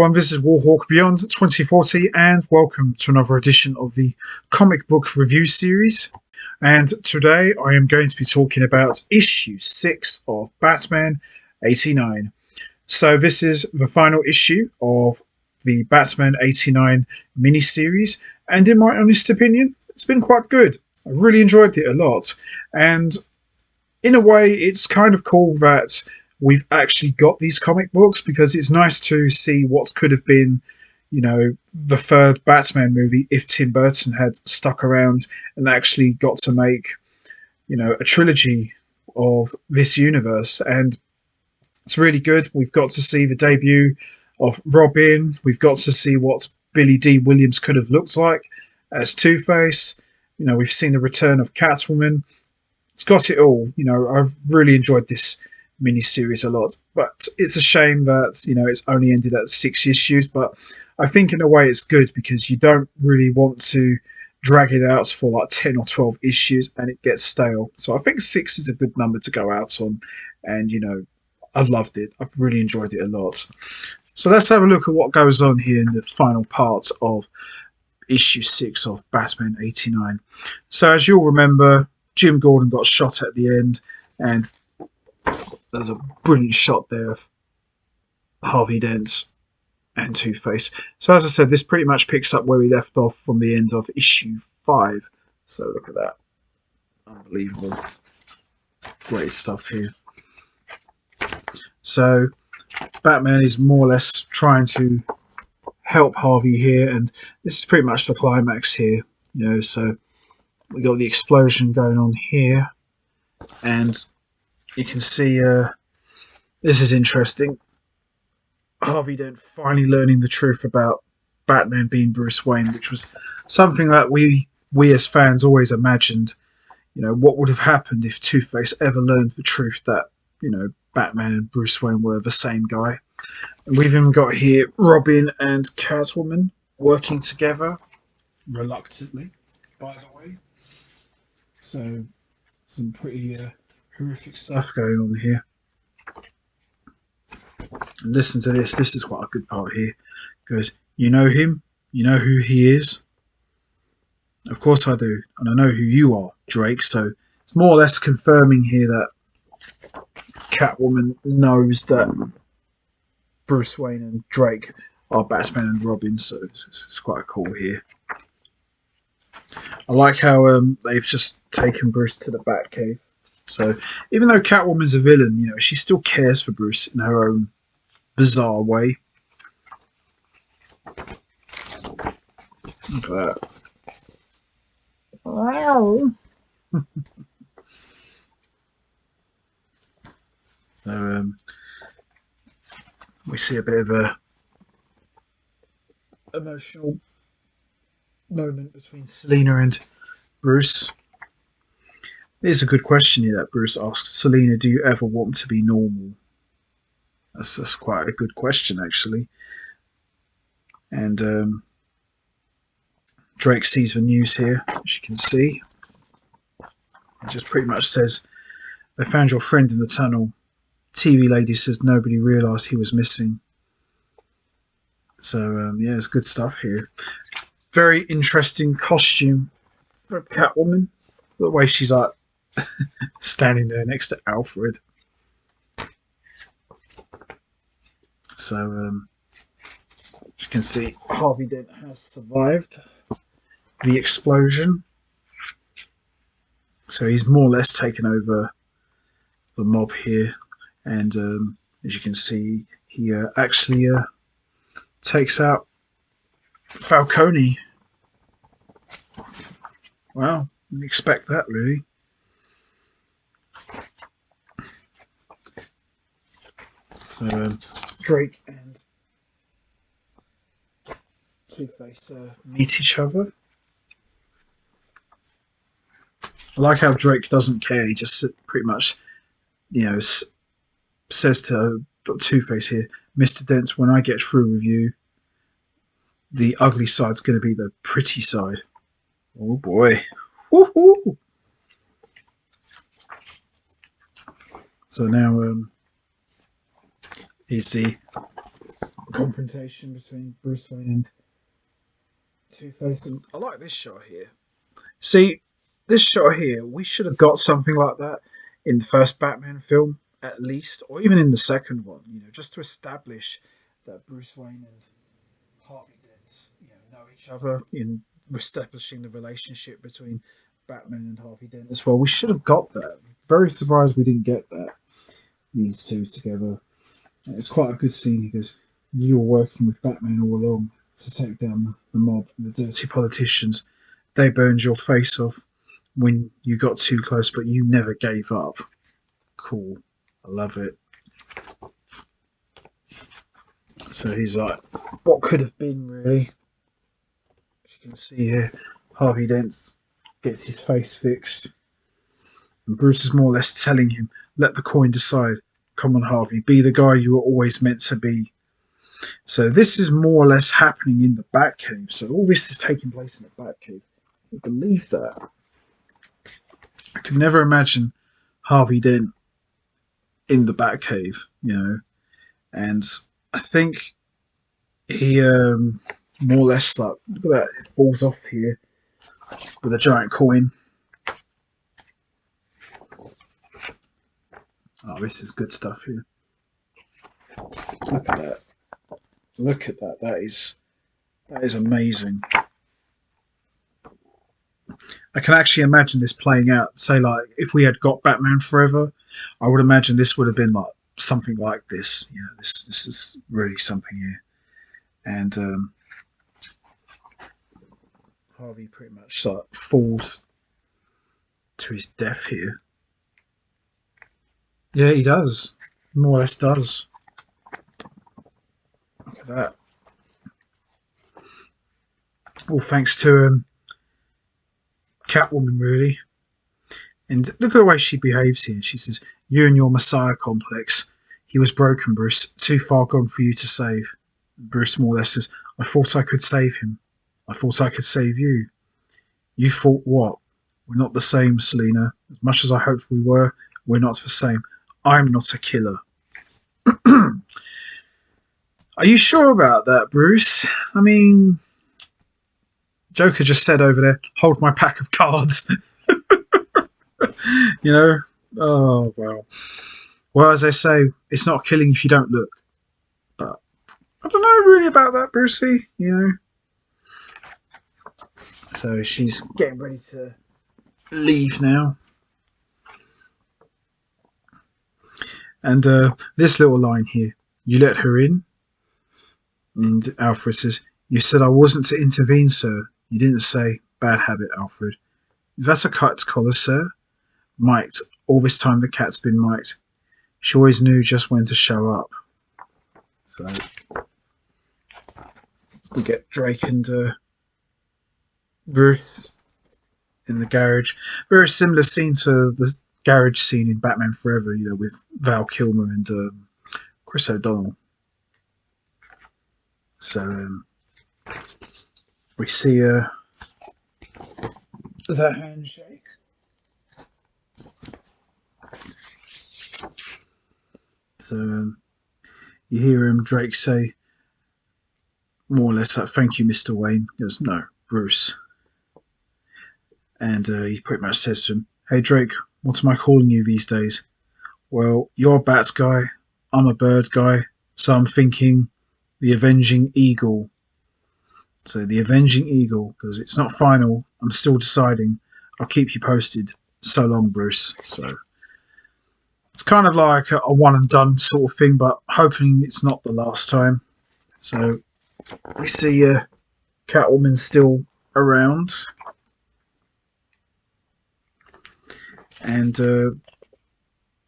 everyone, this is Warhawk Beyond 2040 and welcome to another edition of the comic book review series. And today I am going to be talking about issue 6 of Batman 89. So this is the final issue of the Batman 89 miniseries, and in my honest opinion, it's been quite good. I really enjoyed it a lot, and in a way it's kind of cool that we've actually got these comic books, because it's nice to see what could have been, you know, the third Batman movie if Tim Burton had stuck around and actually got to make, you know, a trilogy of this universe. And it's really good. We've got to see the debut of Robin. We've got to see what Billy D. Williams could have looked like as Two-Face. You know, we've seen the return of Catwoman. It's got it all. You know, I've really enjoyed this miniseries a lot, but it's a shame that, you know, it's only ended at 6 issues. But I think in a way it's good, because you don't really want to drag it out for like 10 or 12 issues and it gets stale. So I think 6 is a good number to go out on, and you know, I loved it. I've really enjoyed it a lot. So let's have a look at what goes on here in the final part of issue 6 of Batman 89. So as you'll remember, Jim Gordon got shot at the end, and there's a brilliant shot there of Harvey Dent and Two-Face. So as I said, this pretty much picks up where we left off from the end of issue 5. So look at that. Unbelievable. Great stuff here. So Batman is more or less trying to help Harvey here, and this is pretty much the climax here. You know, so we got the explosion going on here, and you can see this is interesting. Harvey Dent finally learning the truth about Batman being Bruce Wayne, which was something that we as fans always imagined. You know, what would have happened if Two-Face ever learned the truth that, you know, Batman and Bruce Wayne were the same guy. And we've even got here Robin and Catwoman working together, reluctantly, by the way. So some pretty horrific stuff going on here. And listen to this. This is quite a good part here. It goes, you know him? You know who he is? Of course I do. And I know who you are, Drake. So it's more or less confirming here that Catwoman knows that Bruce Wayne and Drake are Batman and Robin. So it's quite cool here. I like how they've just taken Bruce to the Batcave. So even though Catwoman's a villain, you know, she still cares for Bruce in her own bizarre way. Look at that. Wow. So we see a bit of a emotional moment between Selina and Bruce. Here's a good question here that Bruce asks Selina, do you ever want to be normal? That's quite a good question, actually. And Drake sees the news here, as you can see. It just pretty much says, they found your friend in the tunnel. TV lady says nobody realised he was missing. So, yeah, it's good stuff here. Very interesting costume for Catwoman. The way she's like standing there next to Alfred. So, as you can see, Harvey Dent has survived the explosion. So he's more or less taken over the mob here. And as you can see, he actually takes out Falcone. Wow, didn't expect that, really. So Drake and Two-Face meet each other. I like how Drake doesn't care. He just pretty much, you know, says to Two-Face here, Mr. Dent, when I get through with you, the ugly side's going to be the pretty side. Oh boy. Woohoo! So now is the confrontation between Bruce Wayne and Two-Face. And I like this shot here. See, this shot here, we should have got something like that in the first Batman film, at least, or even in the second one, just to establish that Bruce Wayne and Harvey Dent, know each other, in establishing the relationship between Batman and Harvey Dent as well. We should have got that. Very surprised we didn't get that. These two together. And it's quite a good scene. He goes, "You were working with Batman all along to take down the mob, the dirty politicians. They burned your face off when you got too close, but you never gave up." Cool. I love it. So he's like, what could have been, really? As you can see here, Harvey Dent gets his face fixed. And Bruce is more or less telling him, let the coin decide. Come on, Harvey, be the guy you were always meant to be. So this is more or less happening in the Batcave. So all this is taking place in the Batcave. I believe that. I could never imagine Harvey Dent in the Batcave, and I think he more or less, like, look at that, it falls off here with a giant coin. Oh, this is good stuff here. Look at that. Look at that. That is amazing. I can actually imagine this playing out. Say, like, if we had got Batman Forever, I would imagine this would have been like something like this. This is really something here. And Harvey pretty much like falls to his death here. Yeah, he does. More or less does. Look at that. All thanks to Catwoman, really. And look at the way she behaves here. She says, "You and your Messiah complex. He was broken, Bruce. Too far gone for you to save." Bruce more or less says, "I thought I could save him. I thought I could save you." "You thought what? We're not the same, Selina. As much as I hoped we were, we're not the same. I'm not a killer." Are you sure about that, Bruce? I mean, Joker just said over there, "Hold my pack of cards." Oh, well. Well, as they say, it's not killing if you don't look. But I don't know really about that, Brucey, So she's getting ready to leave now. And this little line here, "You let her in?" And Alfred says, "You said I wasn't to intervene, sir. You didn't say." "Bad habit, Alfred." "Is that a cat's collar, sir?" "Mic'd. All this time the cat's been mic'd. She always knew just when to show up." So we get Drake and Ruth in the garage. Very similar scene to the garage scene in Batman Forever, with Val Kilmer and Chris O'Donnell. So we see that handshake. So you hear Drake say, more or less, like, "Thank you, Mr. Wayne." He goes, "No, Bruce." And he pretty much says to him, "Hey, Drake, what am I calling you these days?" "Well, you're a bat guy, I'm a bird guy, so I'm thinking the Avenging Eagle." So the Avenging Eagle, because it's not final, I'm still deciding. I'll keep you posted. So long, Bruce. So it's kind of like a one and done sort of thing, but hoping it's not the last time. So we see Catwoman still around. And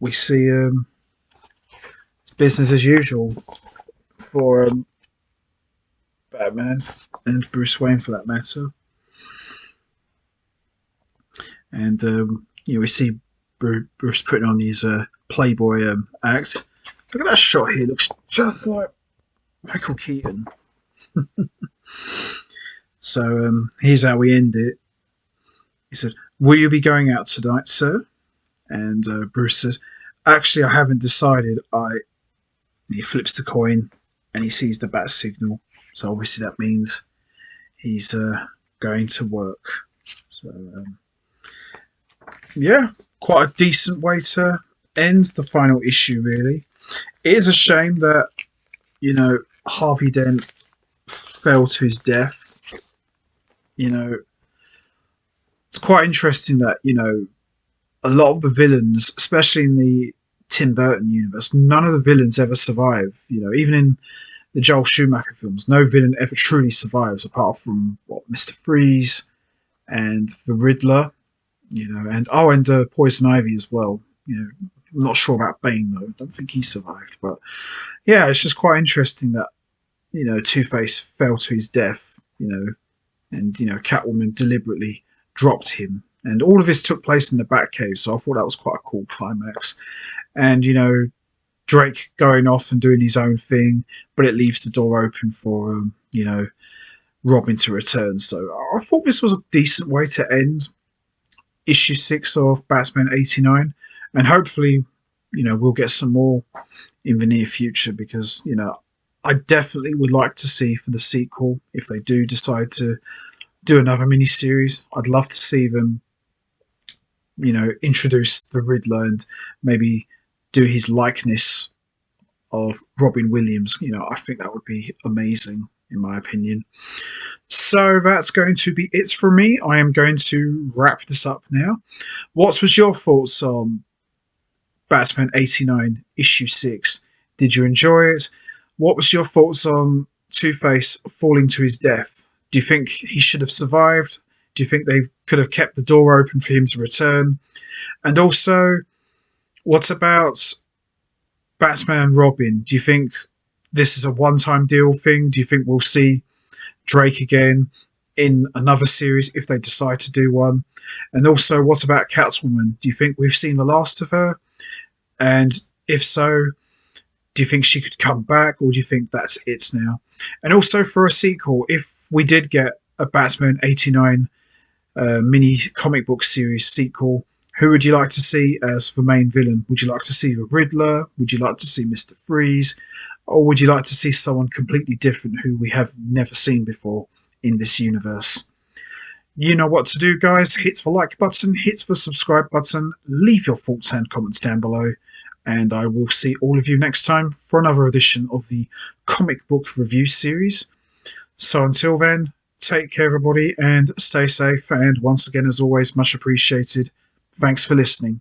we see it's business as usual for Batman and Bruce Wayne, for that matter. And we see Bruce putting on his Playboy act. Look at that shot here. Looks just like Michael Keaton. So here's how we end it. He said, "Will you be going out tonight, sir?" And Bruce says, "Actually, I haven't decided. He flips the coin, and he sees the bat signal. So obviously that means he's going to work. So yeah, quite a decent way to end the final issue. Really, it is a shame that Harvey Dent fell to his death. It's quite interesting that a lot of the villains, especially in the Tim Burton universe, none of the villains ever survive. Even in the Joel Schumacher films, no villain ever truly survives apart from Mr. Freeze and the Riddler. And Poison Ivy as well. I'm not sure about Bane though. I don't think he survived, but yeah, it's just quite interesting that Two-Face fell to his death. And Catwoman deliberately dropped him, and all of this took place in the Batcave. So I thought that was quite a cool climax. And Drake going off and doing his own thing, but it leaves the door open for Robin to return. So I thought this was a decent way to end issue 6 of Batman 89, and hopefully we'll get some more in the near future, because I definitely would like to see for the sequel, if they do decide to do another miniseries, I'd love to see them introduce the Riddler and maybe do his likeness of Robin Williams. I think that would be amazing, in my opinion. So that's going to be it for me. I am going to wrap this up now. What was your thoughts on Batman 89 issue 6? Did you enjoy it? What was your thoughts on Two-Face falling to his death? Do you think he should have survived? Do you think they could have kept the door open for him to return? And also, what about Batman and Robin? Do you think this is a one-time deal thing? Do you think we'll see Drake again in another series if they decide to do one? And also, what about Catwoman? Do you think we've seen the last of her? And if so, do you think she could come back, or do you think that's it now? And also, for a sequel, if we did get a Batman 89 mini comic book series sequel, who would you like to see as the main villain? Would you like to see the Riddler? Would you like to see Mr. Freeze? Or would you like to see someone completely different who we have never seen before in this universe? You know what to do, guys. Hit the like button, hit the subscribe button, leave your thoughts and comments down below, and I will see all of you next time for another edition of the comic book review series. So until then, take care, everybody, and stay safe. And once again, as always, much appreciated. Thanks for listening.